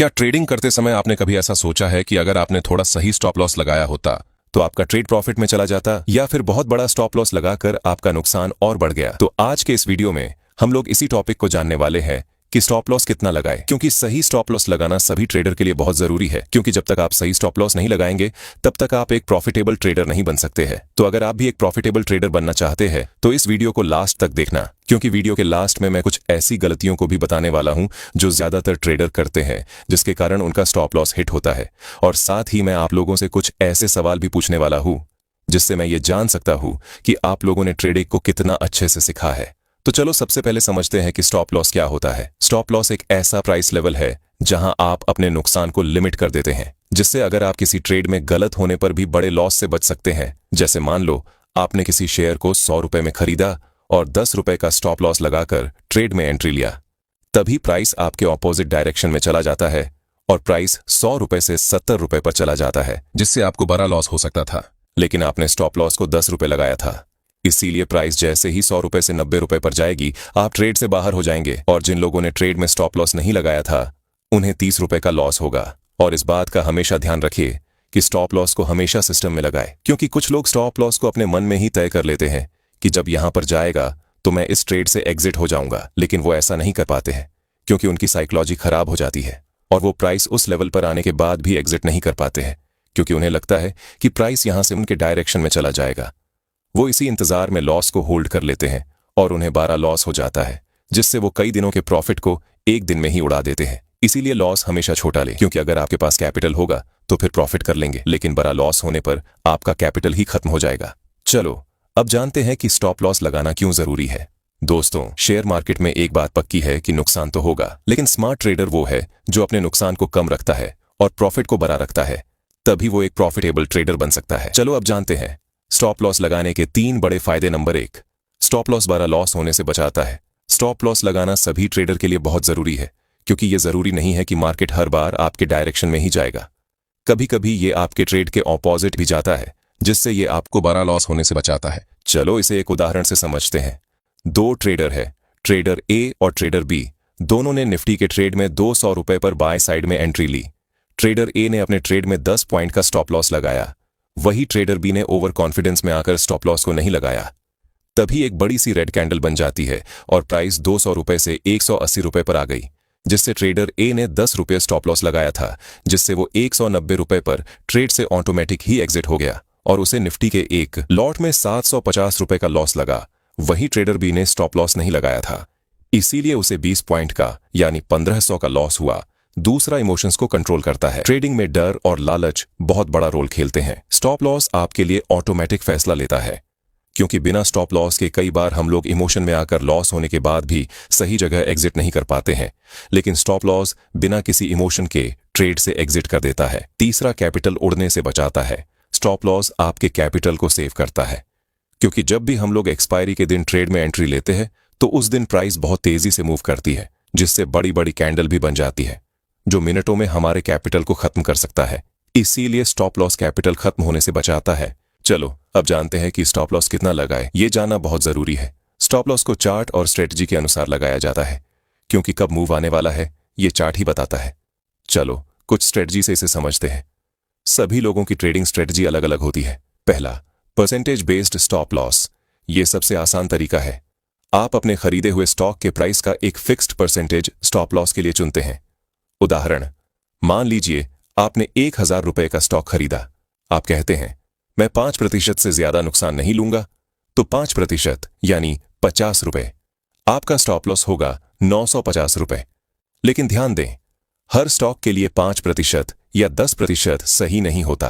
क्या ट्रेडिंग करते समय आपने कभी ऐसा सोचा है कि अगर आपने थोड़ा सही स्टॉप लॉस लगाया होता तो आपका ट्रेड प्रॉफिट में चला जाता, या फिर बहुत बड़ा स्टॉप लॉस लगाकर आपका नुकसान और बढ़ गया? तो आज के इस वीडियो में हम लोग इसी टॉपिक को जानने वाले हैं कि स्टॉप लॉस कितना लगाए, क्योंकि सही स्टॉप लॉस लगाना सभी ट्रेडर के लिए बहुत जरूरी है। क्योंकि जब तक आप सही स्टॉप लॉस नहीं लगाएंगे तब तक आप एक प्रॉफिटेबल ट्रेडर नहीं बन सकते हैं। तो अगर आप भी एक प्रॉफिटेबल ट्रेडर बनना चाहते हैं तो इस वीडियो को लास्ट तक देखना, क्योंकि वीडियो के लास्ट में मैं कुछ ऐसी गलतियों को भी बताने वाला हूं जो ज्यादातर ट्रेडर करते हैं, जिसके कारण उनका स्टॉप लॉस हिट होता है। और साथ ही मैं आप लोगों से कुछ ऐसे सवाल भी पूछने वाला हूं जिससे मैं ये जान सकता हूं कि आप लोगों ने ट्रेडिंग को कितना अच्छे से सीखा है। तो चलो सबसे पहले समझते हैं कि स्टॉप लॉस क्या होता है। स्टॉप लॉस एक ऐसा प्राइस लेवल है जहां आप अपने नुकसान को लिमिट कर देते हैं, जिससे अगर आप किसी ट्रेड में गलत होने पर भी बड़े लॉस से बच सकते हैं। जैसे मान लो आपने किसी शेयर को 100 रुपए में खरीदा और 10 रुपए का स्टॉप लॉस लगाकर ट्रेड में एंट्री लिया, तभी प्राइस आपके ऑपोजिट डायरेक्शन में चला जाता है और प्राइस 100 रुपए से 70 रुपए पर चला जाता है, जिससे आपको बड़ा लॉस हो सकता था। लेकिन आपने स्टॉप लॉस को 10 रुपए लगाया था, इसीलिए प्राइस जैसे ही 100 रुपए से 90 रुपए पर जाएगी आप ट्रेड से बाहर हो जाएंगे। और जिन लोगों ने ट्रेड में स्टॉप लॉस नहीं लगाया था उन्हें 30 रुपए का लॉस होगा। और इस बात का हमेशा ध्यान रखिए कि स्टॉप लॉस को हमेशा सिस्टम में लगाए, क्योंकि कुछ लोग स्टॉप लॉस को अपने मन में ही तय कर लेते हैं कि जब यहां पर जाएगा तो मैं इस ट्रेड से एग्जिट हो जाऊंगा। लेकिन वो ऐसा नहीं कर पाते हैं, क्योंकि उनकी साइकोलॉजी खराब हो जाती है और वो प्राइस उस लेवल पर आने के बाद भी एग्जिट नहीं कर पाते हैं, क्योंकि उन्हें लगता है कि प्राइस यहां से उनके डायरेक्शन में चला जाएगा। वो इसी इंतजार में लॉस को होल्ड कर लेते हैं और उन्हें बड़ा लॉस हो जाता है, जिससे वो कई दिनों के प्रॉफिट को एक दिन में ही उड़ा देते हैं। इसीलिए लॉस हमेशा छोटा ले, क्योंकि अगर आपके पास कैपिटल होगा तो फिर प्रॉफिट कर लेंगे, लेकिन बड़ा लॉस होने पर आपका कैपिटल ही खत्म हो जाएगा। चलो अब जानते हैं कि स्टॉप लॉस लगाना क्यों जरूरी है। दोस्तों, शेयर मार्केट में एक बात पक्की है कि नुकसान तो होगा, लेकिन स्मार्ट ट्रेडर वो है जो अपने नुकसान को कम रखता है और प्रॉफिट को बड़ा रखता है, तभी वो एक प्रॉफिटेबल ट्रेडर बन सकता है। चलो अब जानते हैं स्टॉप लॉस लगाने के 3 बड़े फायदे। नंबर 1, स्टॉप लॉस बड़ा लॉस होने से बचाता है। स्टॉप लॉस लगाना सभी ट्रेडर के लिए बहुत जरूरी है, क्योंकि यह जरूरी नहीं है कि मार्केट हर बार आपके डायरेक्शन में ही जाएगा। कभी कभी ये आपके ट्रेड के ऑपोजिट भी जाता है, जिससे ये आपको बड़ा लॉस होने से बचाता है। चलो इसे एक उदाहरण से समझते हैं। 2 ट्रेडर है, ट्रेडर ए और ट्रेडर बी। दोनों ने निफ्टी के ट्रेड में 200 रुपए पर बाय साइड में एंट्री ली। ट्रेडर ए ने अपने ट्रेड में 10 पॉइंट का स्टॉप लॉस लगाया, वही ट्रेडर बी ने ओवर कॉन्फिडेंस में आकर स्टॉप लॉस को नहीं लगाया। तभी एक बड़ी सी रेड कैंडल बन जाती है और प्राइस 200 रुपए से 180 रुपए पर आ गई, जिससे ट्रेडर ए ने 10 रुपए स्टॉप लॉस लगाया था, जिससे वो 190 रुपए पर ट्रेड से ऑटोमेटिक ही एग्जिट हो गया और उसे निफ्टी के एक लॉट में 750 रुपए का लॉस लगा। वही ट्रेडर बी ने स्टॉप लॉस नहीं लगाया था, इसीलिए उसे 20 पॉइंट का यानी 1500 का लॉस हुआ। दूसरा, इमोशंस को कंट्रोल करता है। ट्रेडिंग में डर और लालच बहुत बड़ा रोल खेलते हैं। स्टॉप लॉस आपके लिए ऑटोमेटिक फैसला लेता है, क्योंकि बिना स्टॉप लॉस के कई बार हम लोग इमोशन में आकर लॉस होने के बाद भी सही जगह एग्जिट नहीं कर पाते हैं, लेकिन स्टॉप लॉस बिना किसी इमोशन के ट्रेड से एग्जिट कर देता है। तीसरा, कैपिटल उड़ने से बचाता है। स्टॉप लॉस आपके कैपिटल को सेव करता है, क्योंकि जब भी हम लोग एक्सपायरी के दिन ट्रेड में एंट्री लेते हैं तो उस दिन प्राइस बहुत तेजी से मूव करती है, जिससे बड़ी बड़ी कैंडल भी बन जाती है, जो मिनटों में हमारे कैपिटल को खत्म कर सकता है। इसीलिए स्टॉप लॉस कैपिटल खत्म होने से बचाता है। चलो अब जानते हैं कि स्टॉप लॉस कितना लगाए। ये जानना बहुत जरूरी है। स्टॉप लॉस को चार्ट और स्ट्रेटजी के अनुसार लगाया जाता है, क्योंकि कब मूव आने वाला है ये चार्ट ही बताता है। चलो कुछ स्ट्रेटजी से इसे समझते हैं। सभी लोगों की ट्रेडिंग स्ट्रेटजी अलग अलग होती है। पहला, परसेंटेज बेस्ड स्टॉप लॉस। ये सबसे आसान तरीका है। आप अपने खरीदे हुए स्टॉक के प्राइस का एक फिक्स्ड परसेंटेज स्टॉप लॉस के लिए चुनते हैं। उदाहरण, मान लीजिए आपने 1000 रुपए का स्टॉक खरीदा। आप कहते हैं मैं 5% से ज्यादा नुकसान नहीं लूंगा, तो 5% यानी 50 रुपए। आपका स्टॉप लॉस होगा 950 रुपए। लेकिन ध्यान दें, हर स्टॉक के लिए 5% या 10% सही नहीं होता।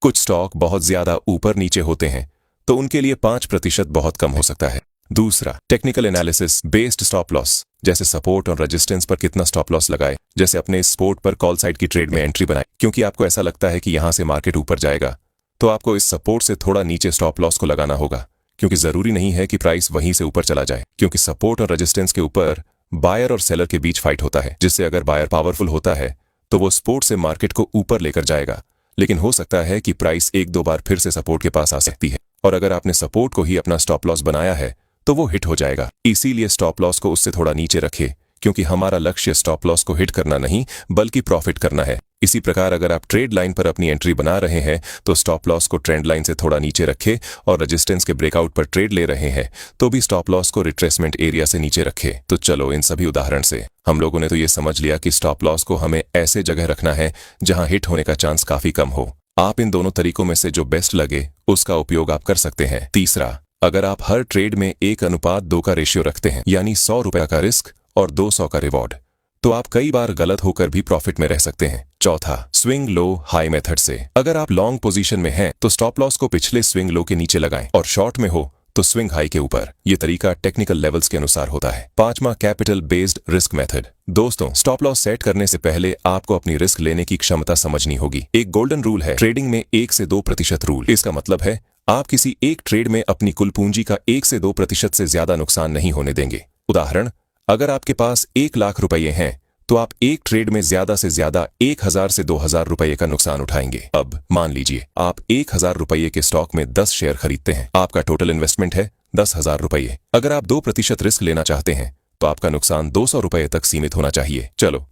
कुछ स्टॉक बहुत ज्यादा ऊपर नीचे होते हैं, तो उनके लिए 5% बहुत कम हो सकता है। दूसरा, technical analysis based stop loss. जैसे सपोर्ट और रेजिस्टेंस पर कितना स्टॉप लॉस लगाए। जैसे अपने सपोर्ट पर कॉल साइड की ट्रेड में एंट्री बनाए, क्योंकि आपको ऐसा लगता है कि यहां से मार्केट ऊपर जाएगा, तो आपको इस सपोर्ट से थोड़ा नीचे स्टॉप लॉस को लगाना होगा, क्योंकि जरूरी नहीं है कि प्राइस वहीं से ऊपर चला जाए, क्योंकि सपोर्ट और रेजिस्टेंस के ऊपर बायर और सेलर के बीच फाइट होता है, जिससे अगर बायर पावरफुल होता है तो वो सपोर्ट से मार्केट को ऊपर लेकर जाएगा, लेकिन हो सकता है कि प्राइस 1-2 बार फिर से सपोर्ट के पास आ सकती है, और अगर आपने सपोर्ट को ही अपना स्टॉप लॉस बनाया है तो वो हिट हो जाएगा। इसीलिए स्टॉप लॉस को उससे थोड़ा नीचे रखें, क्योंकि हमारा लक्ष्य स्टॉप लॉस को हिट करना नहीं बल्कि प्रॉफिट करना है। इसी प्रकार अगर आप ट्रेड लाइन पर अपनी एंट्री बना रहे हैं तो स्टॉप लॉस को ट्रेंड लाइन से थोड़ा नीचे रखें और रेजिस्टेंस के ब्रेकआउट पर ट्रेड ले रहे हैं तो भी स्टॉप लॉस को रिट्रेसमेंट एरिया से नीचे रखें। तो चलो इन सभी उदाहरण से हम लोगों ने तो ये समझ लिया कि स्टॉप लॉस को हमें ऐसे जगह रखना है जहां हिट होने का चांस काफी कम हो। आप इन दोनों तरीकों में से जो बेस्ट लगे उसका उपयोग आप कर सकते हैं। तीसरा, अगर आप हर ट्रेड में 1:2 का रेशियो रखते हैं यानी 100 रुपए का रिस्क और 200 का रिवॉर्ड, तो आप कई बार गलत होकर भी प्रॉफिट में रह सकते हैं। चौथा, स्विंग लो हाई मेथड से अगर आप लॉन्ग पोजीशन में हैं तो स्टॉप लॉस को पिछले स्विंग लो के नीचे लगाएं और शॉर्ट में हो तो स्विंग हाई के ऊपर। ये तरीका टेक्निकल लेवल्स के अनुसार होता है। पांचवा, कैपिटल बेस्ड रिस्क मेथड। दोस्तों, स्टॉप लॉस सेट करने से पहले आपको अपनी रिस्क लेने की क्षमता समझनी होगी। एक गोल्डन रूल है ट्रेडिंग में 1 से 2% रूल। इसका मतलब है आप किसी एक ट्रेड में अपनी कुल पूंजी का 1 से 2% से ज्यादा नुकसान नहीं होने देंगे। उदाहरण, अगर आपके पास 1 लाख रुपये हैं तो आप एक ट्रेड में ज्यादा से ज्यादा 1000 से 2000 रुपये का नुकसान उठाएंगे। अब मान लीजिए आप 1000 रुपये के स्टॉक में 10 शेयर खरीदते हैं। आपका टोटल इन्वेस्टमेंट है 10,000 रुपये। अगर आप 2% रिस्क लेना चाहते हैं तो आपका नुकसान 200 रुपये तक सीमित होना चाहिए। चलो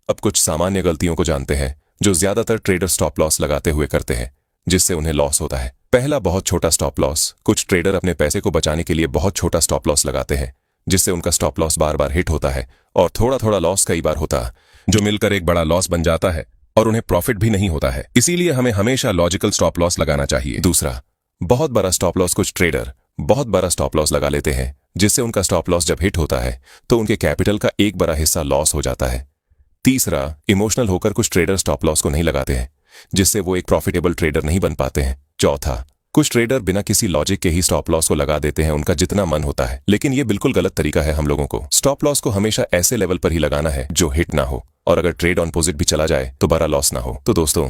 अब कुछ सामान्य गलतियों को जानते हैं जो ज्यादातर ट्रेडर स्टॉप लॉस लगाते हुए करते हैं जिससे उन्हें लॉस होता है। पहला, बहुत छोटा स्टॉप लॉस। कुछ ट्रेडर अपने पैसे को बचाने के लिए बहुत छोटा स्टॉप लॉस लगाते हैं जिससे उनका स्टॉप लॉस बार बार हिट होता है और थोड़ा थोड़ा लॉस कई बार होता है जो मिलकर एक बड़ा लॉस बन जाता है और उन्हें प्रॉफिट भी नहीं होता है। इसीलिए हमें हमेशा लॉजिकल स्टॉप लॉस लगाना चाहिए। दूसरा, बहुत बड़ा स्टॉप लॉस। कुछ ट्रेडर बहुत बड़ा स्टॉप लॉस लगा लेते हैं जिससे उनका स्टॉप लॉस जब हिट होता है तो उनके कैपिटल का एक बड़ा हिस्सा लॉस हो जाता है। तीसरा, इमोशनल होकर कुछ ट्रेडर स्टॉप लॉस को नहीं लगाते हैं जिससे वो एक प्रॉफिटेबल ट्रेडर नहीं बन पाते हैं। चौथा, कुछ ट्रेडर बिना किसी लॉजिक के ही स्टॉप लॉस को लगा देते हैं उनका जितना मन होता है, लेकिन ये बिल्कुल गलत तरीका है। हम लोगों को स्टॉप लॉस को हमेशा ऐसे लेवल पर ही लगाना है जो हिट ना हो और अगर ट्रेड ऑन पोजिट भी चला जाए तो बड़ा लॉस ना हो। तो दोस्तों,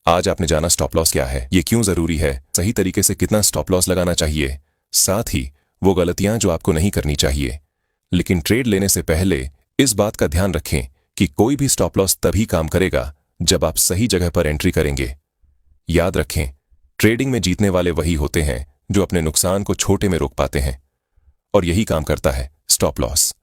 आज आपने जाना स्टॉप लॉस क्या है, ये क्यों जरूरी है, सही तरीके से कितना स्टॉप लॉस लगाना चाहिए, साथ ही वो गलतियां जो आपको नहीं करनी चाहिए। लेकिन ट्रेड लेने से पहले इस बात का ध्यान रखें कि कोई भी स्टॉप लॉस तभी काम करेगा जब आप सही जगह पर एंट्री करेंगे। याद रखें, ट्रेडिंग में जीतने वाले वही होते हैं जो अपने नुकसान को छोटे में रोक पाते हैं और यही काम करता है स्टॉप लॉस।